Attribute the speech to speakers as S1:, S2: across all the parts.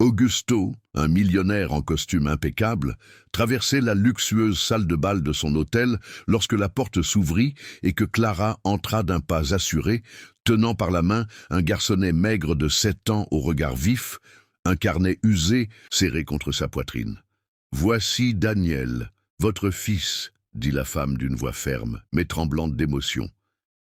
S1: Augusto, un millionnaire en costume impeccable, traversait la luxueuse salle de bal de son hôtel lorsque la porte s'ouvrit et que Clara entra d'un pas assuré, tenant par la main un garçonnet maigre de 7 ans au regard vif, un carnet usé serré contre sa poitrine. « Voici Daniel, votre fils », dit la femme d'une voix ferme, mais tremblante d'émotion.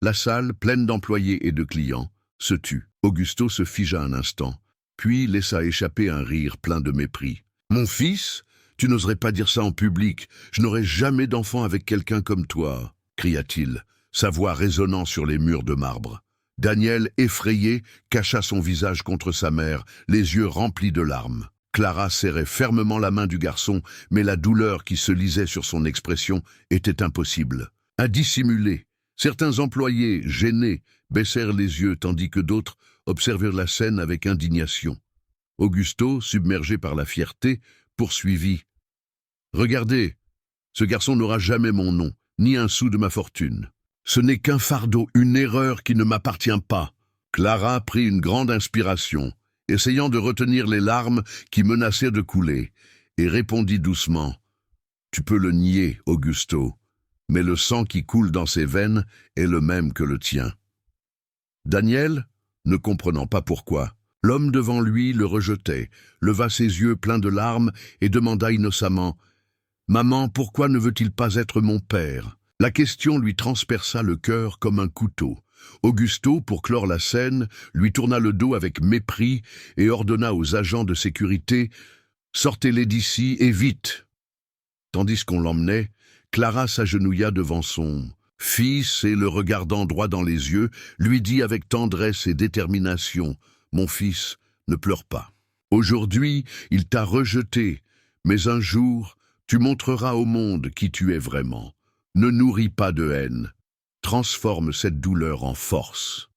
S1: La salle, pleine d'employés et de clients, se tut. Augusto se figea un instant, puis laissa échapper un rire plein de mépris. « Mon fils? Tu n'oserais pas dire ça en public. Je n'aurai jamais d'enfant avec quelqu'un comme toi, » cria-t-il, sa voix résonnant sur les murs de marbre. Daniel, effrayé, cacha son visage contre sa mère, les yeux remplis de larmes. Clara serrait fermement la main du garçon, mais la douleur qui se lisait sur son expression était impossible à dissimuler. Certains employés, gênés, baissèrent les yeux tandis que d'autres observèrent la scène avec indignation. Augusto, submergé par la fierté, poursuivit. « Regardez, ce garçon n'aura jamais mon nom, ni un sou de ma fortune. Ce n'est qu'un fardeau, une erreur qui ne m'appartient pas. » Clara prit une grande inspiration, essayant de retenir les larmes qui menaçaient de couler, et répondit doucement. « Tu peux le nier, Augusto, mais le sang qui coule dans ses veines est le même que le tien. » Daniel, ne comprenant pas pourquoi, l'homme devant lui le rejetait, leva ses yeux pleins de larmes et demanda innocemment « Maman, pourquoi ne veut-il pas être mon père ?» La question lui transperça le cœur comme un couteau. Augusto, pour clore la scène, lui tourna le dos avec mépris et ordonna aux agents de sécurité « Sortez-les d'ici et vite !» Tandis qu'on l'emmenait, Clara s'agenouilla devant son fils et, le regardant droit dans les yeux, lui dit avec tendresse et détermination « Mon fils, ne pleure pas. Aujourd'hui, il t'a rejeté, mais un jour, tu montreras au monde qui tu es vraiment. Ne nourris pas de haine. Transforme cette douleur en force. »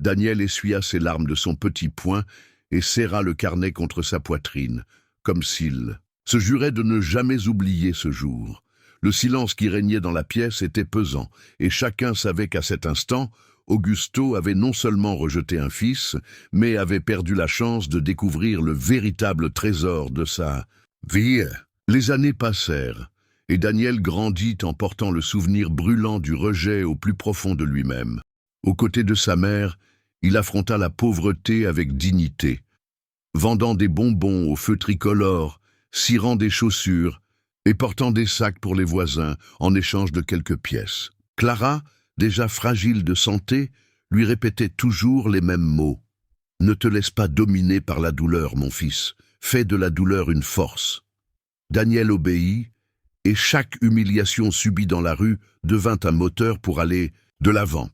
S1: Daniel essuya ses larmes de son petit poing et serra le carnet contre sa poitrine, comme s'il se jurait de ne jamais oublier ce jour. Le silence qui régnait dans la pièce était pesant, et chacun savait qu'à cet instant, Augusto avait non seulement rejeté un fils, mais avait perdu la chance de découvrir le véritable trésor de sa vie. Les années passèrent, et Daniel grandit en portant le souvenir brûlant du rejet au plus profond de lui-même. Aux côtés de sa mère, il affronta la pauvreté avec dignité, vendant des bonbons au feu tricolore, cirant des chaussures et portant des sacs pour les voisins en échange de quelques pièces. Clara, déjà fragile de santé, lui répétait toujours les mêmes mots. « Ne te laisse pas dominer par la douleur, mon fils. Fais de la douleur une force. » Daniel obéit, et chaque humiliation subie dans la rue devint un moteur pour aller de l'avant.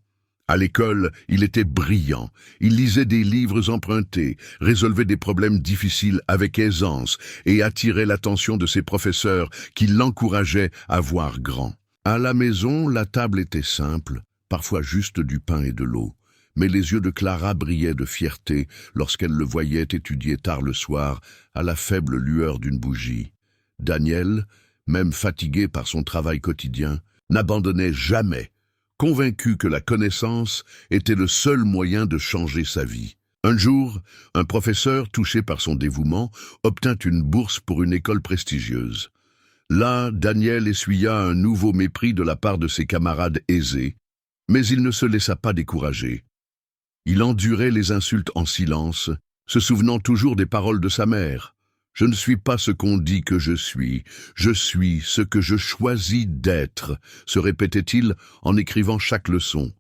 S1: À l'école, il était brillant. Il lisait des livres empruntés, résolvait des problèmes difficiles avec aisance et attirait l'attention de ses professeurs qui l'encourageaient à voir grand. À la maison, la table était simple, parfois juste du pain et de l'eau. Mais les yeux de Clara brillaient de fierté lorsqu'elle le voyait étudier tard le soir à la faible lueur d'une bougie. Daniel, même fatigué par son travail quotidien, n'abandonnait jamais, convaincu que la connaissance était le seul moyen de changer sa vie. Un jour, un professeur, touché par son dévouement, obtint une bourse pour une école prestigieuse. Là, Daniel essuya un nouveau mépris de la part de ses camarades aisés, mais il ne se laissa pas décourager. Il endurait les insultes en silence, se souvenant toujours des paroles de sa mère. « Je ne suis pas ce qu'on dit que je suis ce que je choisis d'être », se répétait-il en écrivant chaque leçon.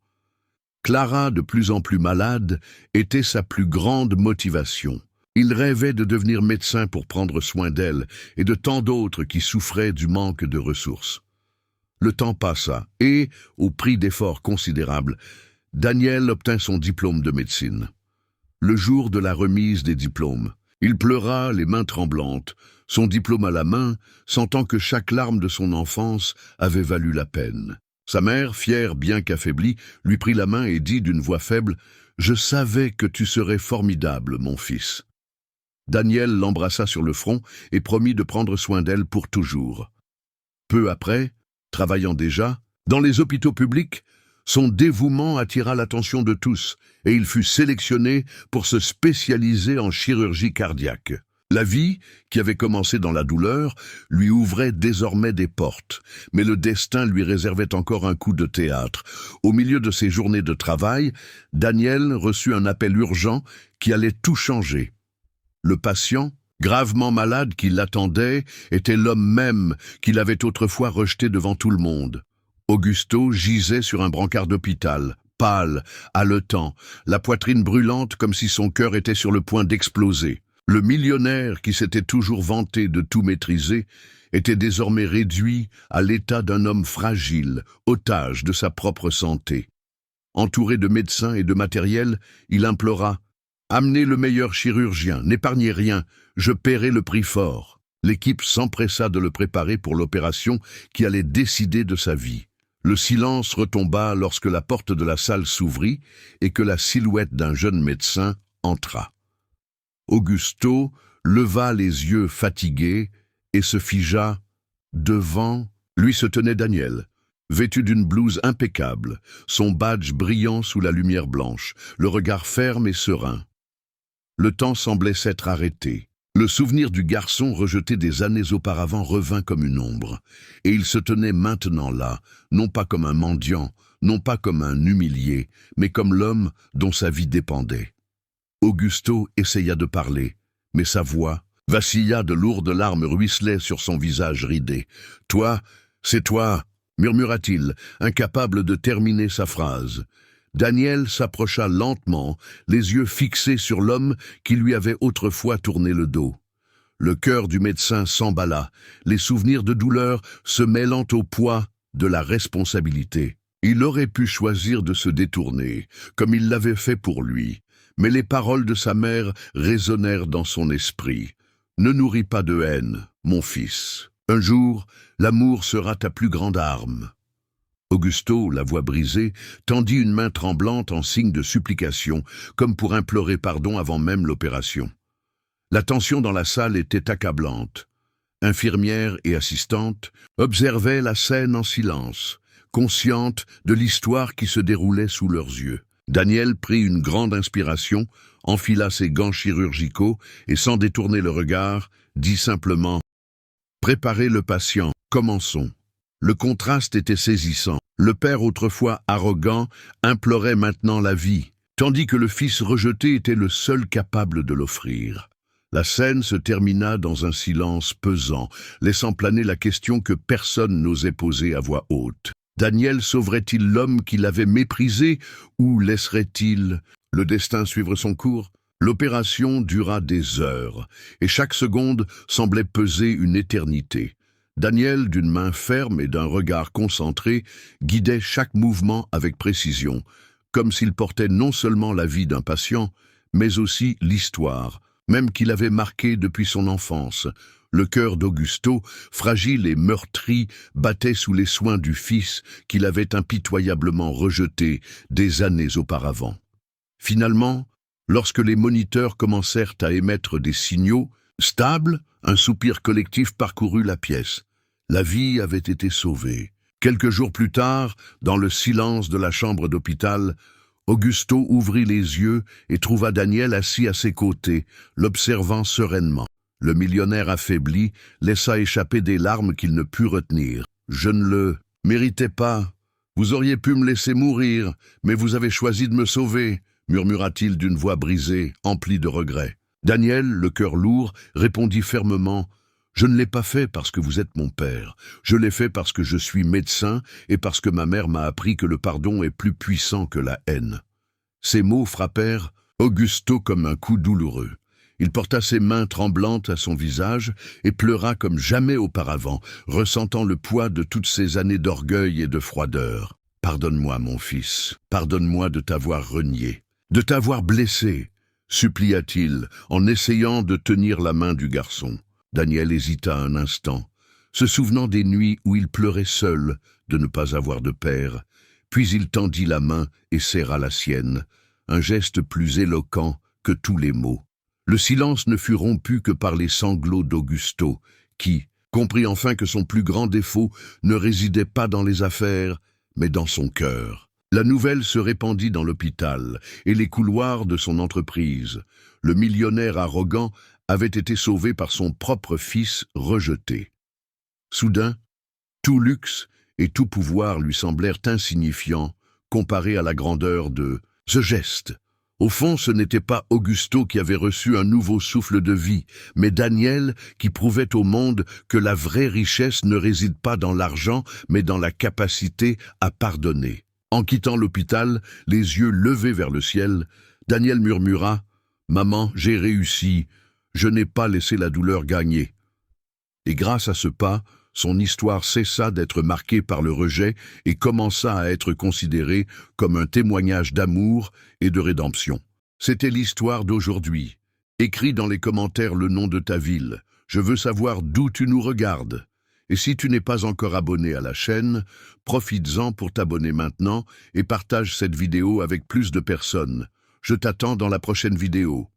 S1: Clara, de plus en plus malade, était sa plus grande motivation. Il rêvait de devenir médecin pour prendre soin d'elle et de tant d'autres qui souffraient du manque de ressources. Le temps passa et, au prix d'efforts considérables, Daniel obtint son diplôme de médecine. Le jour de la remise des diplômes, il pleura les mains tremblantes, son diplôme à la main, sentant que chaque larme de son enfance avait valu la peine. Sa mère, fière bien qu'affaiblie, lui prit la main et dit d'une voix faible « Je savais que tu serais formidable, mon fils. » Daniel l'embrassa sur le front et promit de prendre soin d'elle pour toujours. Peu après, travaillant déjà, dans les hôpitaux publics, Son dévouement attira l'attention de tous, et il fut sélectionné pour se spécialiser en chirurgie cardiaque. La vie, qui avait commencé dans la douleur, lui ouvrait désormais des portes, mais le destin lui réservait encore un coup de théâtre. Au milieu de ses journées de travail, Daniel reçut un appel urgent qui allait tout changer. Le patient, gravement malade qui l'attendait, était l'homme même qu'il avait autrefois rejeté devant tout le monde. Augusto gisait sur un brancard d'hôpital, pâle, haletant, la poitrine brûlante comme si son cœur était sur le point d'exploser. Le millionnaire qui s'était toujours vanté de tout maîtriser était désormais réduit à l'état d'un homme fragile, otage de sa propre santé. Entouré de médecins et de matériel, il implora « Amenez le meilleur chirurgien, n'épargnez rien, je paierai le prix fort ». L'équipe s'empressa de le préparer pour l'opération qui allait décider de sa vie. Le silence retomba lorsque la porte de la salle s'ouvrit et que la silhouette d'un jeune médecin entra. Augusto leva les yeux fatigués et se figea. Devant lui se tenait Daniel, vêtu d'une blouse impeccable, son badge brillant sous la lumière blanche, le regard ferme et serein. Le temps semblait s'être arrêté. Le souvenir du garçon rejeté des années auparavant revint comme une ombre, et il se tenait maintenant là, non pas comme un mendiant, non pas comme un humilié, mais comme l'homme dont sa vie dépendait. Augusto essaya de parler, mais sa voix vacilla, de lourdes larmes ruisselaient sur son visage ridé. « Toi, c'est toi !» murmura-t-il, incapable de terminer sa phrase. Daniel s'approcha lentement, les yeux fixés sur l'homme qui lui avait autrefois tourné le dos. Le cœur du médecin s'emballa, les souvenirs de douleur se mêlant au poids de la responsabilité. Il aurait pu choisir de se détourner, comme il l'avait fait pour lui, mais les paroles de sa mère résonnèrent dans son esprit. « Ne nourris pas de haine, mon fils. Un jour, l'amour sera ta plus grande arme. » Augusto, la voix brisée, tendit une main tremblante en signe de supplication, comme pour implorer pardon avant même l'opération. La tension dans la salle était accablante. Infirmières et assistantes observaient la scène en silence, conscientes de l'histoire qui se déroulait sous leurs yeux. Daniel prit une grande inspiration, enfila ses gants chirurgicaux et, sans détourner le regard, dit simplement « Préparez le patient, commençons ». Le contraste était saisissant. Le père, autrefois arrogant, implorait maintenant la vie, tandis que le fils rejeté était le seul capable de l'offrir. La scène se termina dans un silence pesant, laissant planer la question que personne n'osait poser à voix haute. Daniel sauverait-il l'homme qui l'avait méprisé, ou laisserait-il le destin suivre son cours? L'opération dura des heures, et chaque seconde semblait peser une éternité. Daniel, d'une main ferme et d'un regard concentré, guidait chaque mouvement avec précision, comme s'il portait non seulement la vie d'un patient, mais aussi l'histoire, même qu'il avait marquée depuis son enfance. Le cœur d'Augusto, fragile et meurtri, battait sous les soins du fils qu'il avait impitoyablement rejeté des années auparavant. Finalement, lorsque les moniteurs commencèrent à émettre des signaux stables, un soupir collectif parcourut la pièce. La vie avait été sauvée. Quelques jours plus tard, dans le silence de la chambre d'hôpital, Augusto ouvrit les yeux et trouva Daniel assis à ses côtés, l'observant sereinement. Le millionnaire affaibli laissa échapper des larmes qu'il ne put retenir. « Je ne le méritais pas. Vous auriez pu me laisser mourir, mais vous avez choisi de me sauver », murmura-t-il d'une voix brisée, emplie de regrets. Daniel, le cœur lourd, répondit fermement « Je ne l'ai pas fait parce que vous êtes mon père. Je l'ai fait parce que je suis médecin et parce que ma mère m'a appris que le pardon est plus puissant que la haine. » Ces mots frappèrent Augusto comme un coup douloureux. Il porta ses mains tremblantes à son visage et pleura comme jamais auparavant, ressentant le poids de toutes ces années d'orgueil et de froideur. « Pardonne-moi, mon fils, pardonne-moi de t'avoir renié, de t'avoir blessé, » supplia-t-il en essayant de tenir la main du garçon. Daniel hésita un instant, se souvenant des nuits où il pleurait seul de ne pas avoir de père, puis il tendit la main et serra la sienne, un geste plus éloquent que tous les mots. Le silence ne fut rompu que par les sanglots d'Augusto, qui comprit enfin que son plus grand défaut ne résidait pas dans les affaires, mais dans son cœur. La nouvelle se répandit dans l'hôpital et les couloirs de son entreprise. Le millionnaire arrogant avait été sauvé par son propre fils rejeté. Soudain, tout luxe et tout pouvoir lui semblèrent insignifiants comparés à la grandeur de ce geste. Au fond, ce n'était pas Augusto qui avait reçu un nouveau souffle de vie, mais Daniel qui prouvait au monde que la vraie richesse ne réside pas dans l'argent, mais dans la capacité à pardonner. En quittant l'hôpital, les yeux levés vers le ciel, Daniel murmura « Maman, j'ai réussi, je n'ai pas laissé la douleur gagner. » Et grâce à ce pas, son histoire cessa d'être marquée par le rejet et commença à être considérée comme un témoignage d'amour et de rédemption. C'était l'histoire d'aujourd'hui. Écris dans les commentaires le nom de ta ville. Je veux savoir d'où tu nous regardes. Et si tu n'es pas encore abonné à la chaîne, profites-en pour t'abonner maintenant et partage cette vidéo avec plus de personnes. Je t'attends dans la prochaine vidéo.